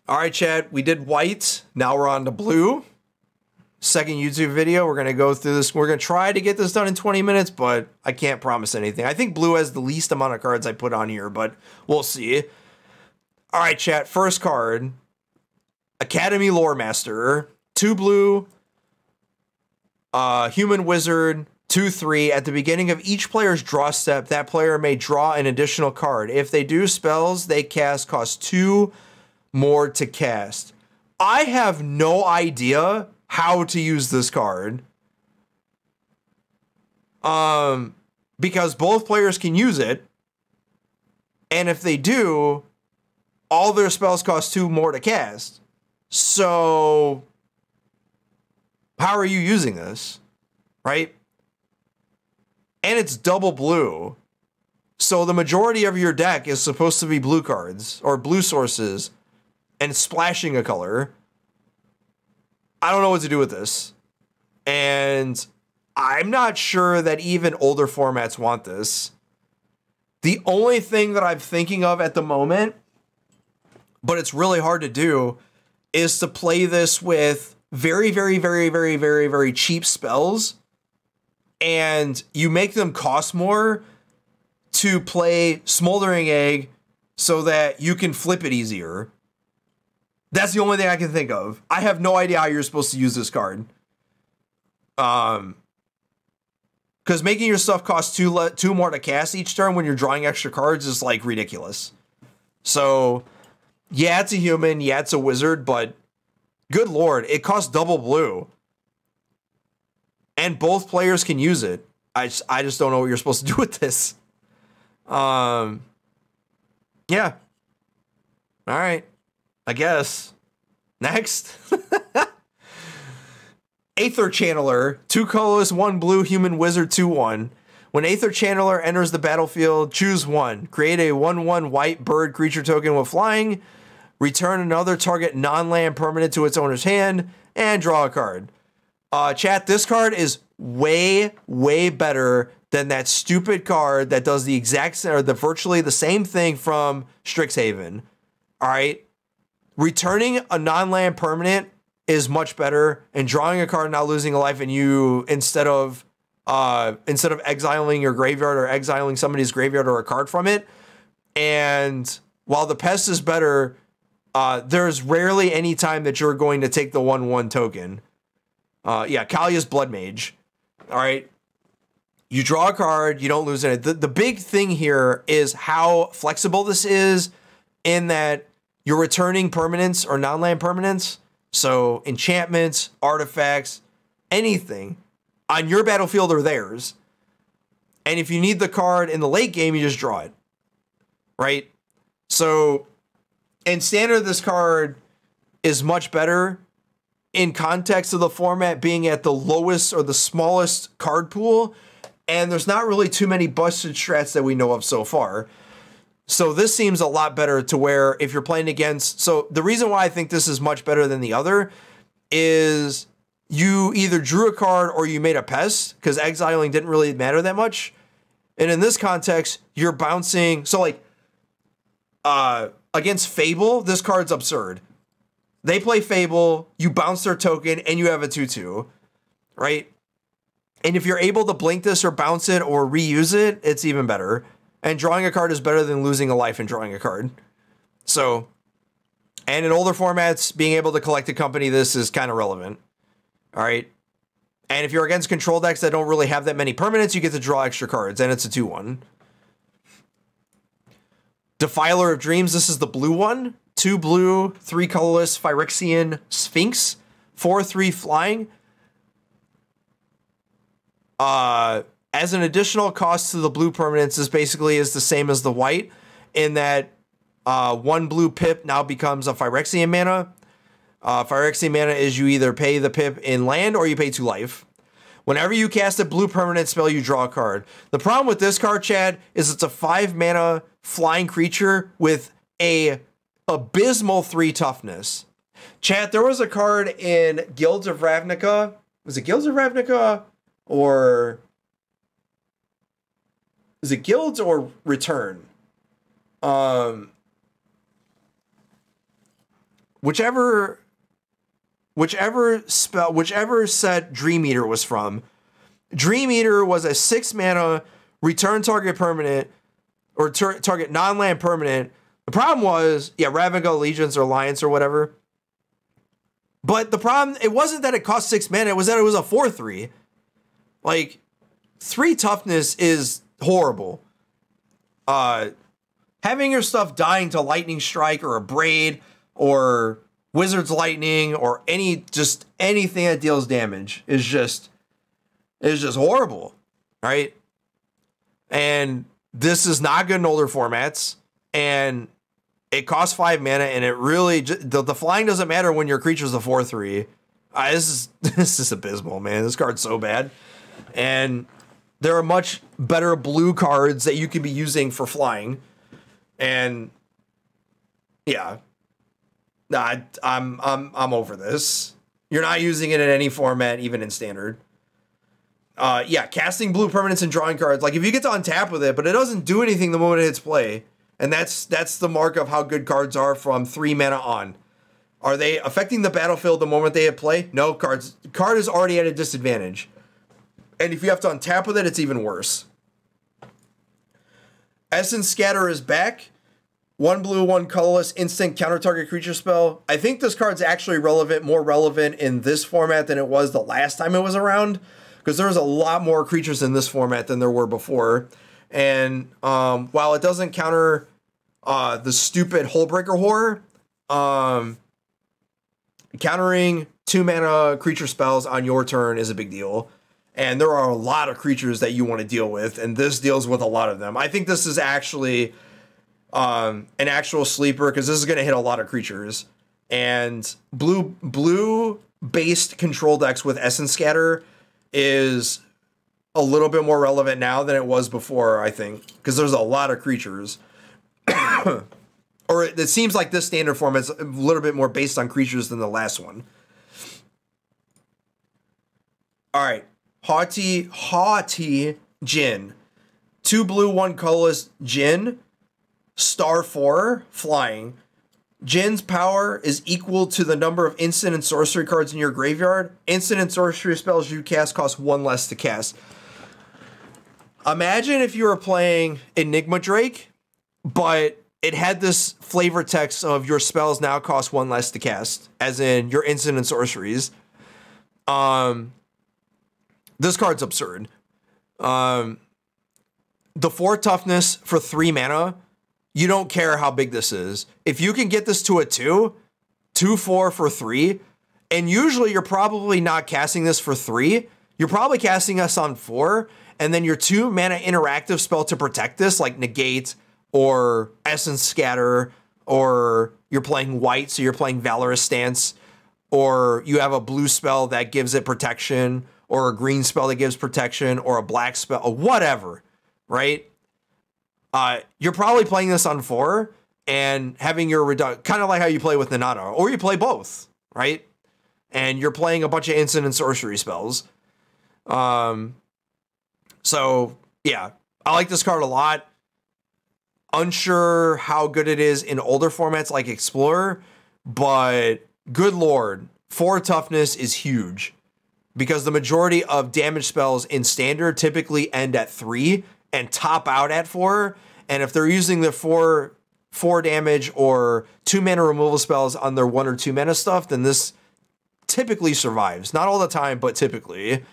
All right, chat, we did white. Now we're on to blue. Second YouTube video. We're going to go through this. We're going to try to get this done in 20 minutes, but I can't promise anything. I think blue has the least amount of cards I put on here, but we'll see. All right, chat, first card. Academy Loremaster. 2 blue. Human Wizard. 2/3. At the beginning of each player's draw step, that player may draw an additional card. If they do, spells they cast cost 2 more to cast. I have no idea how to use this card. Because both players can use it. And if they do, all their spells cost 2 more to cast. So how are you using this? Right? And it's double blue. So the majority of your deck is supposed to be blue cards or blue sources and splashing a color. I don't know what to do with this. And I'm not sure that even older formats want this. The only thing that I'm thinking of at the moment, but it's really hard to do, is to play this with very, very, very, very, very, very cheap spells. And you make them cost more to play Smoldering Egg so that you can flip it easier. That's the only thing I can think of. I have no idea how you're supposed to use this card. Because making your stuff cost 2 more to cast each turn when you're drawing extra cards is like ridiculous. So, yeah, it's a human. Yeah, it's a wizard, but good lord, it costs double blue. And both players can use it. I just don't know what you're supposed to do with this. Yeah. All right. I guess. Next. Aether Channeler. 2 colorless, 1 blue, human wizard, 2/1. When Aether Channeler enters the battlefield, choose 1. Create a 1/1 white bird creature token with flying. Return another target non-land permanent to its owner's hand. And draw a card. Chat, this card is way, way better than that stupid card that does the exact or the virtually the same thing from Strixhaven. All right, returning a non-land permanent is much better, and drawing a card, not losing a life, and you instead of exiling your graveyard or exiling somebody's graveyard or a card from it. And while the pest is better, there's rarely any time that you're going to take the 1/1 token. Yeah, Kalia's Blood Mage. All right. You draw a card, you don't lose it. The big thing here is how flexible this is in that you're returning permanents or non-land permanents. So enchantments, artifacts, anything on your battlefield or theirs. And if you need the card in the late game, you just draw it. Right? So in standard, this card is much better in context of the format being at the lowest or the smallest card pool, and there's not really too many busted strats that we know of so far. So this seems a lot better to where if you're playing against... So the reason why I think this is much better than the other is you either drew a card or you made a pest, because exiling didn't really matter that much. And in this context, you're bouncing... So like, against Fable, this card's absurd. They play Fable, you bounce their token, and you have a 2/2, right? And if you're able to blink this or bounce it or reuse it, it's even better. And drawing a card is better than losing a life and drawing a card. So, and in older formats, being able to collect a company, this is kind of relevant. All right? And if you're against control decks that don't really have that many permanents, you get to draw extra cards, and it's a 2/1. Defiler of Dreams, this is the blue one. 2 blue, 3 colorless, Phyrexian Sphinx, 4/3 flying. As an additional cost to the blue permanents, this basically is the same as the white in that 1 blue pip now becomes a Phyrexian mana. Phyrexian mana is you either pay the pip in land or you pay 2 life. Whenever you cast a blue permanent spell, you draw a card. The problem with this card, Chad, is it's a 5 mana flying creature with a abysmal 3 toughness. Chat, there was a card in Guilds of Ravnica. Was it Guilds of Ravnica or... Is it Guilds or Return? whichever set Dream Eater was from. Dream Eater was a 6 mana return target permanent or target non-land permanent. The problem was, yeah, Ravnica Allegiance or Alliance or whatever. But the problem, it wasn't that it cost 6 mana, it was that it was a 4/3. Like, 3 toughness is horrible. Having your stuff dying to Lightning Strike or a Braid or Wizard's Lightning or anything that deals damage is just horrible, right? And this is not good in older formats, and it costs 5 mana, and it really the flying doesn't matter when your creature's a 4/3. This is abysmal, man. This card's so bad, and there are much better blue cards that you could be using for flying, and yeah, nah, I'm over this. You're not using it in any format, even in standard. Yeah, casting blue permanents and drawing cards. Like, if you get to untap with it, but it doesn't do anything the moment it hits play. And that's the mark of how good cards are from 3 mana on. Are they affecting the battlefield the moment they hit play? No, card is already at a disadvantage. And if you have to untap with it, it's even worse. Essence Scatter is back. 1 blue, 1 colorless, instant counter target creature spell. I think this card's actually more relevant in this format than it was the last time it was around, because there's a lot more creatures in this format than there were before. And while it doesn't counter the stupid Hullbreaker horror, countering 2 mana creature spells on your turn is a big deal. And there are a lot of creatures that you want to deal with, and this deals with a lot of them. I think this is actually an actual sleeper, because this is going to hit a lot of creatures. And blue-based control decks with Essence Scatter is a little bit more relevant now than it was before, I think, because there's a lot of creatures. Or it seems like this standard format is a little bit more based on creatures than the last one. All right. Haughty Djinn. 2 blue, 1 colorless Djinn. Star 4, flying. Djinn's power is equal to the number of instant and sorcery cards in your graveyard. Instant and sorcery spells you cast cost 1 less to cast. Imagine if you were playing Enigma Drake, but it had this flavor text of your spells now cost 1 less to cast, as in your instant and sorceries. This card's absurd. The 4 toughness for 3 mana, you don't care how big this is. If you can get this to a 2/4 for 3, and usually you're probably not casting this for 3, you're probably casting us on 4, and then your 2 mana interactive spell to protect this, like Negate or Essence Scatter, or you're playing white, so you're playing Valorous Stance, or you have a blue spell that gives it protection, or a green spell that gives protection, or a black spell, or whatever, right? You're probably playing this on 4 and having your kind of like how you play with Nanada, or you play both, right? And you're playing a bunch of instant and sorcery spells. So yeah, I like this card a lot. Unsure how good it is in older formats like Explorer, but good lord, 4 toughness is huge, because the majority of damage spells in standard typically end at 3 and top out at 4. And if they're using the 4 damage or 2 mana removal spells on their 1 or 2 mana stuff, then this typically survives. Not all the time, but typically.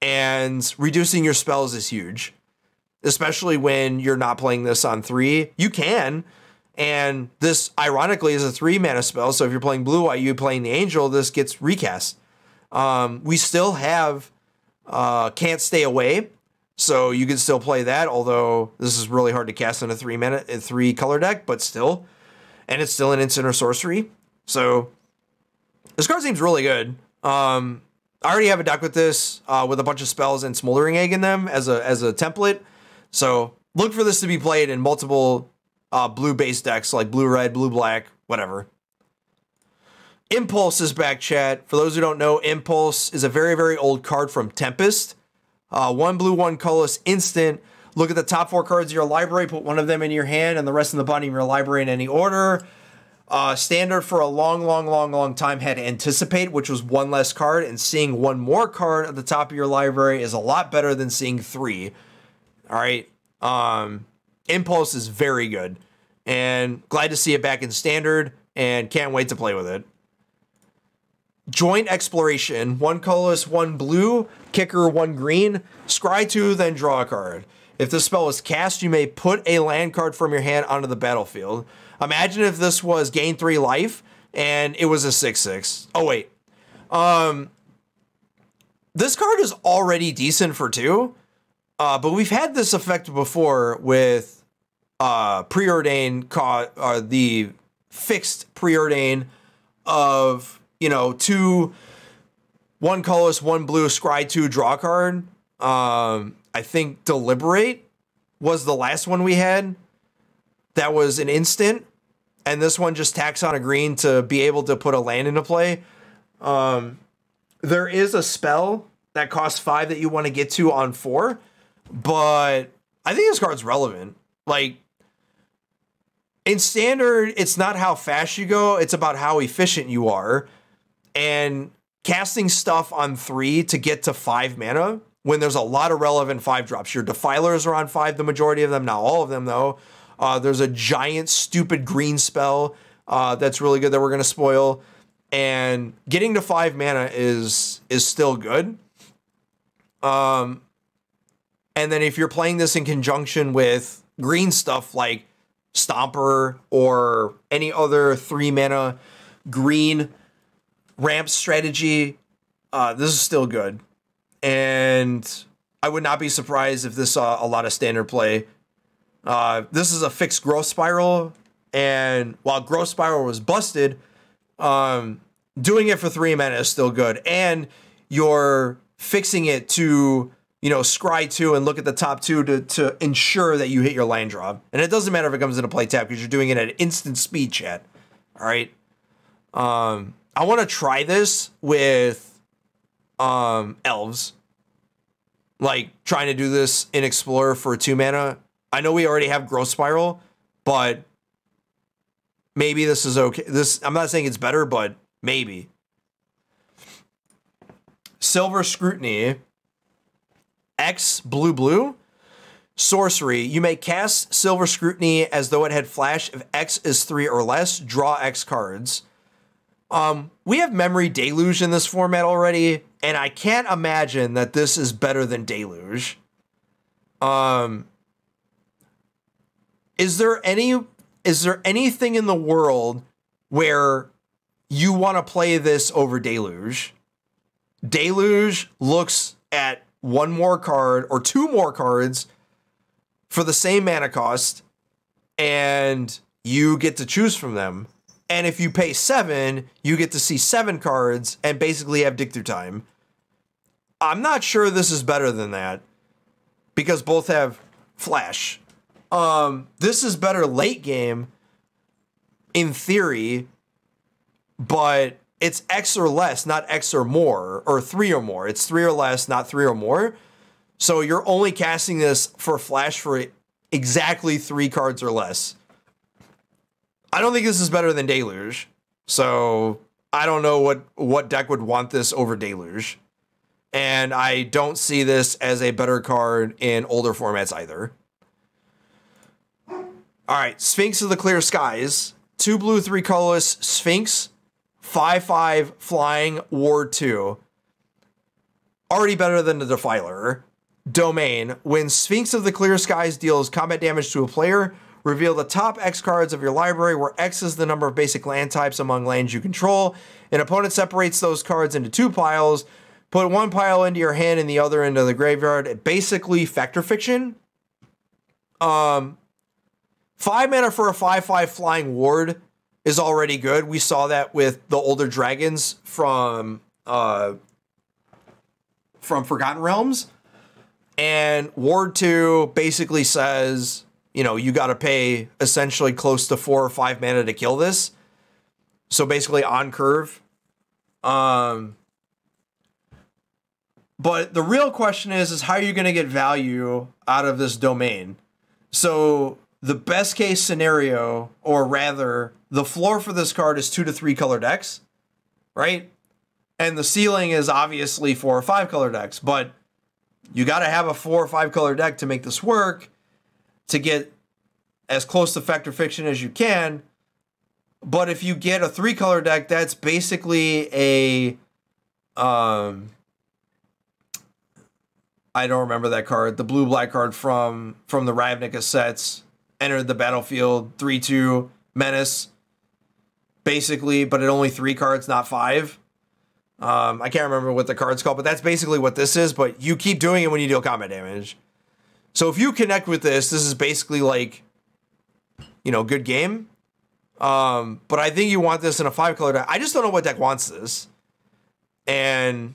And reducing your spells is huge, especially when you're not playing this on 3. You can, and this ironically is a 3 mana spell. So if you're playing blue white, you're playing the Angel, this gets recast. We still have Can't Stay Away, so you can still play that, although this is really hard to cast in a 3 color deck, but still. And it's still an instant or sorcery. So this card seems really good. I already have a deck with this, with a bunch of spells and Smoldering Egg in them as a template. So look for this to be played in multiple blue-based decks, like blue-red, blue-black, whatever. Impulse is back, chat. For those who don't know, Impulse is a very, very old card from Tempest. 1 blue, 1 colorless instant. Look at the top 4 cards of your library, put one of them in your hand and the rest in the bottom of your library in any order. Standard for a long time had Anticipate, which was one less card, and seeing one more card at the top of your library is a lot better than seeing 3. All right. Impulse is very good, and glad to see it back in Standard, and can't wait to play with it. Joint Exploration, 1 colorless, 1 blue, kicker 1 green, scry 2, then draw a card. If this spell is cast, you may put a land card from your hand onto the battlefield. Imagine if this was gain 3 life and it was a 6/6. Oh wait. This card is already decent for 2. But we've had this effect before with preordain, the fixed preordain of, you know, 2 1 colorless, 1 blue, scry 2, draw card. I think Deliberate was the last one we had. That was an instant, and this one just tacks on a green to be able to put a land into play. There is a spell that costs 5 that you want to get to on 4, but I think this card's relevant. Like, in Standard, it's not how fast you go, it's about how efficient you are. And casting stuff on 3 to get to 5 mana, when there's a lot of relevant 5-drops. Your Defilers are on 5, the majority of them, not all of them though. There's a giant, stupid green spell that's really good that we're going to spoil. And getting to 5 mana is still good. And then if you're playing this in conjunction with green stuff like Stomper or any other 3 mana green ramp strategy, this is still good. And I would not be surprised if this saw a lot of Standard play. This is a fixed growth spiral, and while growth spiral was busted, doing it for 3 mana is still good. And you're fixing it to, you know, scry 2 and look at the top 2 to ensure that you hit your land drop. And it doesn't matter if it comes into play tap because you're doing it at instant speed, chat. All right. I want to try this with elves. Like trying to do this in Explorer for 2 mana. I know we already have growth spiral, but maybe this is okay. I'm not saying it's better, but maybe. Silver Scrutiny. X blue. Sorcery. You may cast Silver Scrutiny as though it had flash if X is 3 or less. Draw X cards. We have Memory Deluge in this format already, and I can't imagine that this is better than Deluge. Is there anything in the world where you want to play this over Deluge? Deluge looks at 1 more card or 2 more cards for the same mana cost, and you get to choose from them. And if you pay 7, you get to see 7 cards and basically have dig through time. I'm not sure this is better than that because both have flash. This is better late game in theory, but it's X or less, not X or more, or 3 or more. It's 3 or less, not 3 or more. So you're only casting this for flash for exactly 3 cards or less. I don't think this is better than Deluge. So I don't know what deck would want this over Deluge. And I don't see this as a better card in older formats either. All right, Sphinx of the Clear Skies. 2 blue, 3 colorless, Sphinx. 5/5 flying, ward 2. Already better than the Defiler. Domain. When Sphinx of the Clear Skies deals combat damage to a player, reveal the top X cards of your library, where X is the number of basic land types among lands you control. An opponent separates those cards into 2 piles. Put 1 pile into your hand and the other into the graveyard. Basically, Factor Fiction. 5 mana for a 5/5 flying ward is already good. We saw that with the older dragons from Forgotten Realms. And ward 2 basically says, you know, you got to pay essentially close to 4 or 5 mana to kill this. So basically on curve. But the real question is how are you going to get value out of this domain? So the best case scenario, or rather, the floor for this card is 2 to 3 color decks, right? And the ceiling is obviously 4 or 5 color decks, but you got to have a 4 or 5 color deck to make this work, to get as close to fact or fiction as you can. But if you get a 3 color deck, that's basically a I don't remember that card. The blue-black card from the Ravnica sets. Entered the battlefield, 3/2 menace, basically, but it only 3 cards, not 5. I can't remember what the card's called, but that's basically what this is. But you keep doing it when you deal combat damage. So if you connect with this is basically like, you know, good game. But I think you want this in a 5 color deck. I just don't know what deck wants this. And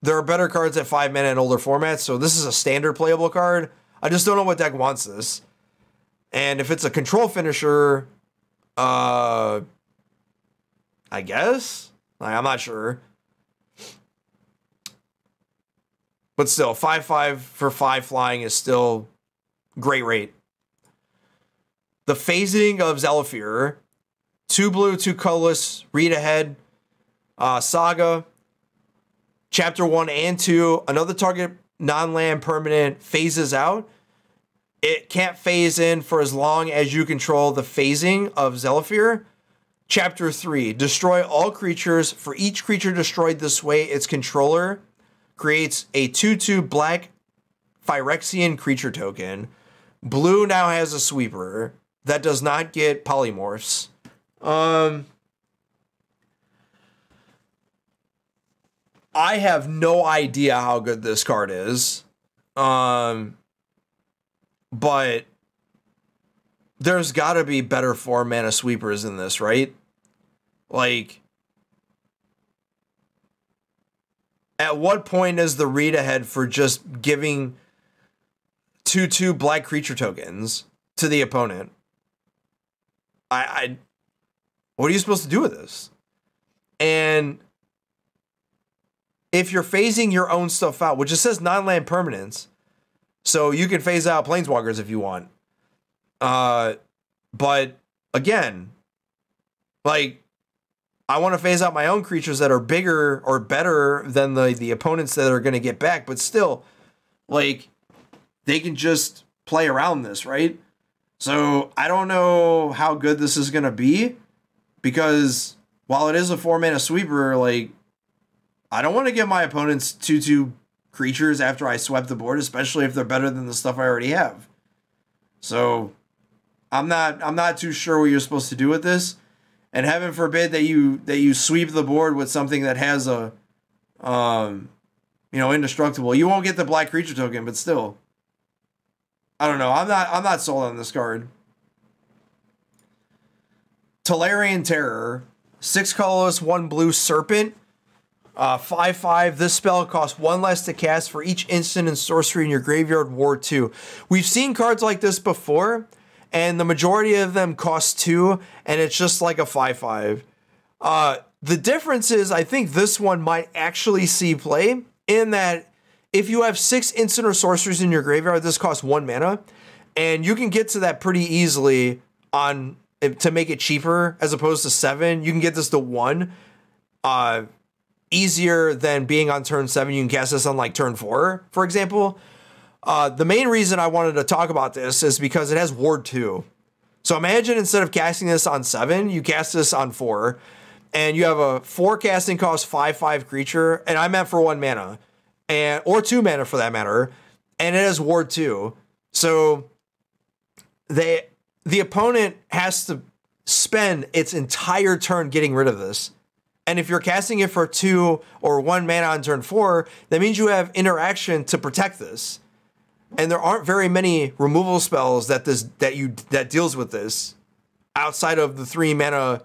there are better cards at 5 mana in older formats, so this is a standard playable card. I just don't know what deck wants this. And if it's a control finisher, I guess? I'm not sure. But still, 5/5 for 5 flying is still great rate. The Phasing of Zelda, 2 blue, 2 colorless, read ahead, saga. Chapter 1 and 2, another target non-land permanent phases out. It can't phase in for as long as you control the Phasing of Zelda. Chapter 3, destroy all creatures. For each creature destroyed this way, its controller creates a 2/2 black Phyrexian creature token. Blue now has a sweeper that does not get polymorphs. I have no idea how good this card is. But there's got to be better 4 mana sweepers in this, right? Like, at what point is the read ahead for just giving 2/2 black creature tokens to the opponent? What are you supposed to do with this? And if you're phasing your own stuff out, which it says non-land permanents, so you can phase out planeswalkers if you want. But again, like, I want to phase out my own creatures that are bigger or better than the opponents that are going to get back, but still, like, they can just play around this, right? So I don't know how good this is going to be, because while it is a 4 mana sweeper, like, I don't want to give my opponents 2/2 creatures after I swept the board, especially if they're better than the stuff I already have. So I'm not too sure what you're supposed to do with this. And heaven forbid that you sweep the board with something that has a indestructible. You won't get the black creature token, but still. I don't know. I'm not sold on this card. Talarian Terror, 6 colorless, 1 blue serpent. 5/5. This spell costs 1 less to cast for each instant and sorcery in your graveyard, Ward 2. We've seen cards like this before, and the majority of them cost 2, and it's just like a 5/5. The difference is, I think this one might actually see play in that if you have 6 instant or sorceries in your graveyard, this costs 1 mana, and you can get to that pretty easily to make it cheaper as opposed to 7. You can get this to 1. Easier than being on turn 7. You can cast this on like turn 4, for example. The main reason I wanted to talk about this is because it has Ward 2. So imagine instead of casting this on 7, you cast this on 4, and you have a 4 casting cost 5/5 creature, and I meant for 1 mana, or 2 mana for that matter, and it has Ward 2. So the opponent has to spend its entire turn getting rid of this. And if you're casting it for 2 or 1 mana on turn 4, that means you have interaction to protect this. And there aren't very many removal spells that deals with this outside of the 3 mana,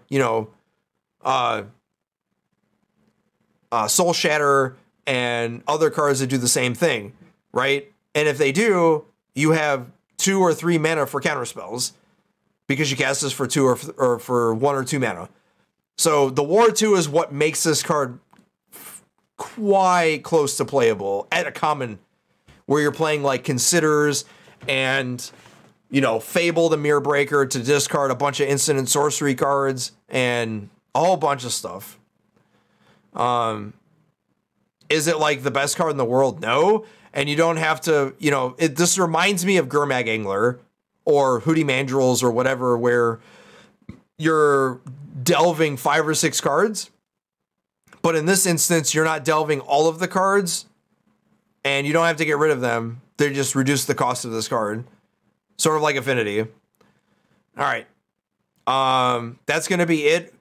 Soul Shatter and other cards that do the same thing, right? And if they do, you have 2 or 3 mana for counter spells because you cast this for 2 or for 1 or 2 mana. So the Ward 2 is what makes this card quite close to playable at a common, where you're playing like Considers and you know, Fable the Mirror Breaker to discard a bunch of instant and sorcery cards and a whole bunch of stuff. Is it like the best card in the world? No. And you don't have to, you know, this reminds me of Gurmag Angler or Hootie Mandrills or whatever, where you're delving 5 or 6 cards. But in this instance, you're not delving all of the cards and you don't have to get rid of them. They just reduce the cost of this card. Sort of like Affinity. All right. That's going to be it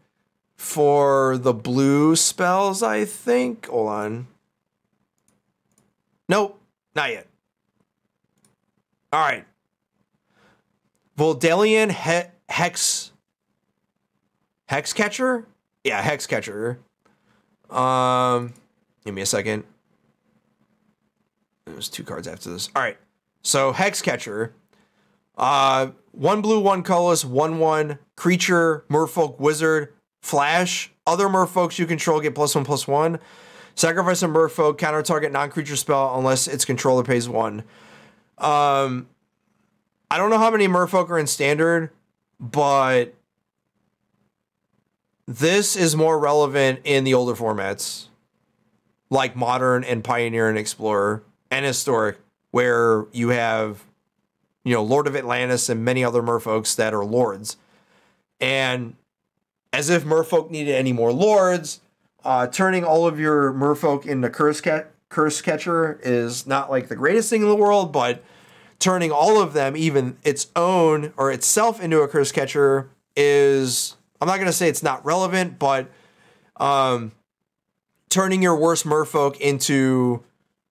for the blue spells, I think. Hold on. Nope, not yet. All right. Voldalian Hex Catcher? Yeah, Hex Catcher. Give me a second. There's 2 cards after this. All right. So Hex Catcher. 1 blue, 1 colorless, 1/1 creature, merfolk, wizard, flash. Other merfolks you control get +1/+1. Sacrifice a merfolk, counter target non-creature spell unless its controller pays 1. I don't know how many merfolk are in standard, but this is more relevant in the older formats, like Modern and Pioneer and Explorer and Historic, where you have, you know, Lord of Atlantis and many other merfolks that are lords. And as if merfolk needed any more lords, turning all of your merfolk into Curse Catcher is not like the greatest thing in the world, but turning all of them, even its own or itself, into a Curse Catcher is, I'm not going to say it's not relevant, but turning your worst merfolk into,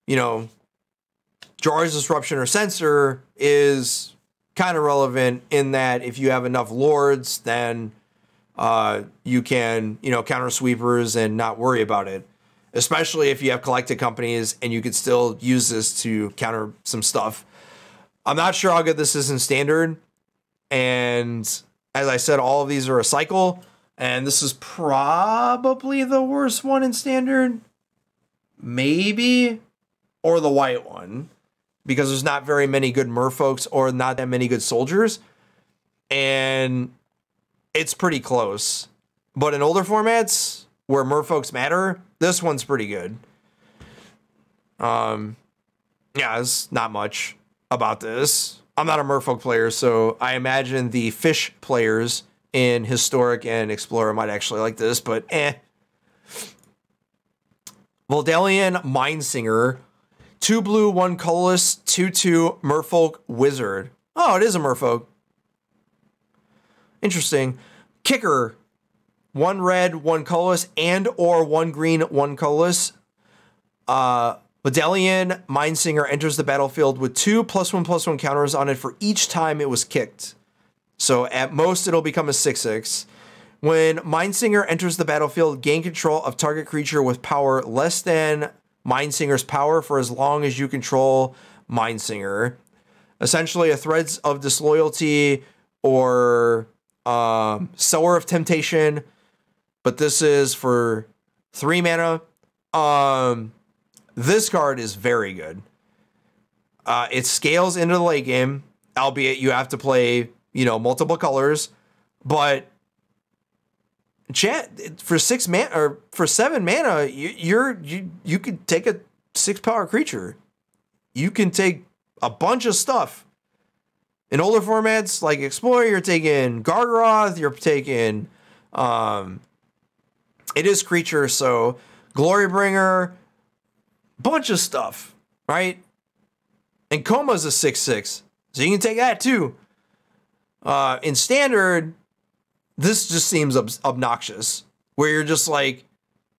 you know, Jar's Disruption or Censor is kind of relevant in that if you have enough lords, then you can, you know, counter sweepers and not worry about it. Especially if you have collected companies and you could still use this to counter some stuff. I'm not sure how good this is in standard. And as I said, all of these are a cycle. And this is probably the worst one in standard. Maybe. Or the white one. Because there's not very many good merfolks or not that many good soldiers. And it's pretty close. But in older formats where merfolks matter, this one's pretty good. Yeah, there's not much about this. I'm not a merfolk player, so I imagine the fish players in Historic and Explorer might actually like this, but eh. Voldalian Mindsinger. 2 blue, 1 colorless, 2/2 merfolk wizard. Oh, it is a merfolk. Interesting. Kicker. 1 red, 1 colorless, and or 1 green, 1 colorless. Voldalian Mindsinger enters the battlefield with 2 +1/+1 counters on it for each time it was kicked. So at most, it'll become a 6/6. When Mindsinger enters the battlefield, gain control of target creature with power less than Mindsinger's power for as long as you control Mindsinger. Essentially, a Threads of Disloyalty or Sower of Temptation, but this is for 3 mana. This card is very good. It scales into the late game, albeit you have to play, you know, multiple colors, but chat for 6 mana or for 7 mana, you could take a 6-power creature. You can take a bunch of stuff. In older formats like Explorer, you're taking Gargaroth, you're taking it is creature, so Glorybringer, bunch of stuff, right? And Coma's a 6/6, so you can take that too. In standard, this just seems obnoxious, where you're just like,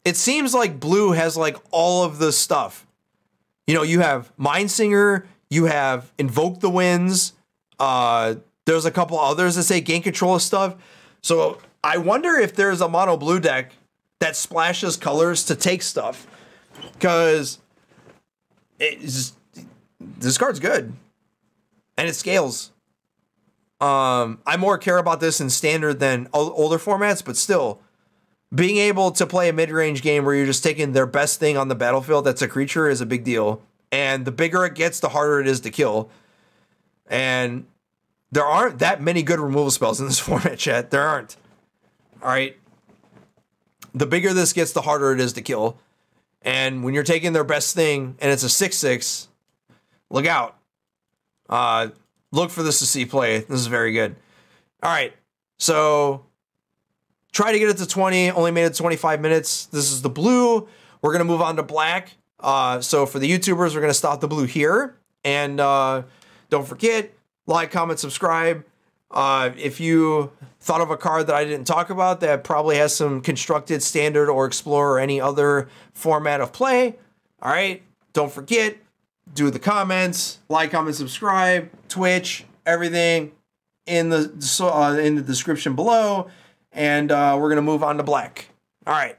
it seems like blue has like all of this stuff. You know, you have Mindsinger, you have Invoke the Winds. There's a couple others that say gain control of stuff. So I wonder if there's a mono blue deck that splashes colors to take stuff, because this card's good and it scales. I more care about this in standard than older formats, but still, being able to play a mid-range game where you're just taking their best thing on the battlefield that's a creature is a big deal. And the bigger it gets, the harder it is to kill. And There aren't that many good removal spells in this format, chat. There aren't. All right. The bigger this gets, the harder it is to kill. And when you're taking their best thing and it's a 6/6, look out. Look for this to see play. This is very good. All right. So try to get it to 20. Only made it 25 minutes. This is the blue. We're going to move on to black. So for the YouTubers, we're going to stop the blue here. And don't forget, like, comment, subscribe. If you thought of a card that I didn't talk about that probably has some constructed, standard, or explore or any other format of play, all right, don't forget, do the comments, like, comment, subscribe, Twitch, everything in the description below, and we're gonna move on to black. All right.